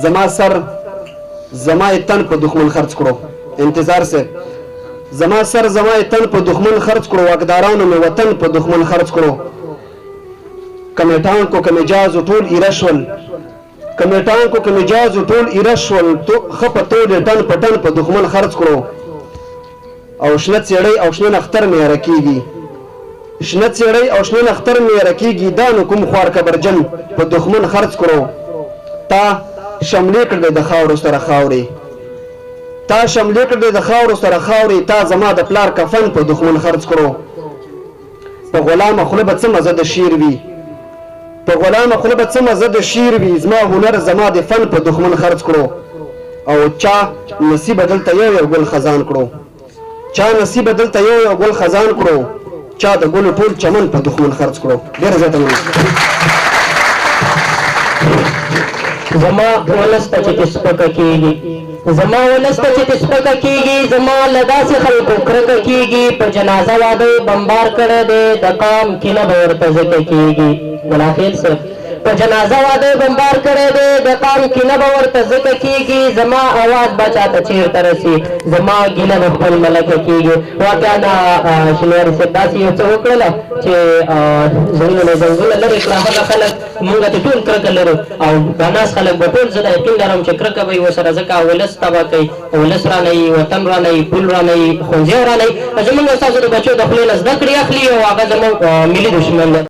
زما سر زما تن په دښمن خرڅ کړو. انتظار صاحب زما سر زما تن په دښمن خرڅ کړو، واکدارانو مې وطن په دښمن خرڅ کړو. کمیټان کو کمیجاز ټول ایره شول، کمیټان کو کمیجاز ټول ایره شول، ښه په تول ټن په ټن په دښمن خرڅ کړو. او شنه څېړۍ او شنه نختر مې یاره کېږي، شنه څېړۍ او شنه نختر مې یاره کېږي، دا نو کوم خوار کبرجن په دښمن خرڅ کړو. تا شملې کړې د خاورو سره خاورې، تا شملې کړې د خاورو سره خاورې، تا زما د پلار کفن په دښمن خرڅ کړو. په غلامه خوله به څه مزه د شیر وي، په غلامه خوله به څه مزه د شیر وي، زما هنر زما د فن په دښمن خرڅ کړو. او چا نصیبه دلته یو ګل خزان کړو، چا نصیبه دلته یو ګل خزان کړو، چا د ګلو ټول چمن په دښمن خرڅ کړو. ډېره زیاته مننه. زما ولس ته چې سپکه کېږي، زما ولس ته چې سپکه کېږي، زما له داسې خلکو کرکه کېږي. په جنازه واده بمبار کړی دی، د قام کینه به ورته ځکه کېږي. ملاخیل صاحب په جنازه واده بمبار کړی دی، د قام کینه به ورته ځکه کېږي. زما اواز به چاته چېرته رسي، زما ګیله به خپل ملکه کېږي. واقعا شنواري صاحب داسې یو څه وکړله چې زړونه زنګونه لرې کړه. هغه خلک مونږ ته ټول کرکه لرو او داناس خلک به ټول زه دا یقین لرم چې کرکه به یې ورسره ځکه ولس تباه کوي، ولس رانهیي، وطن رانهیي، پول رانهیي، ښوونځي رانهیي. زمونږ ستاسو د بچو د خولې نه زده کړې اخلي او هغه زموږ ملي دښمن دی.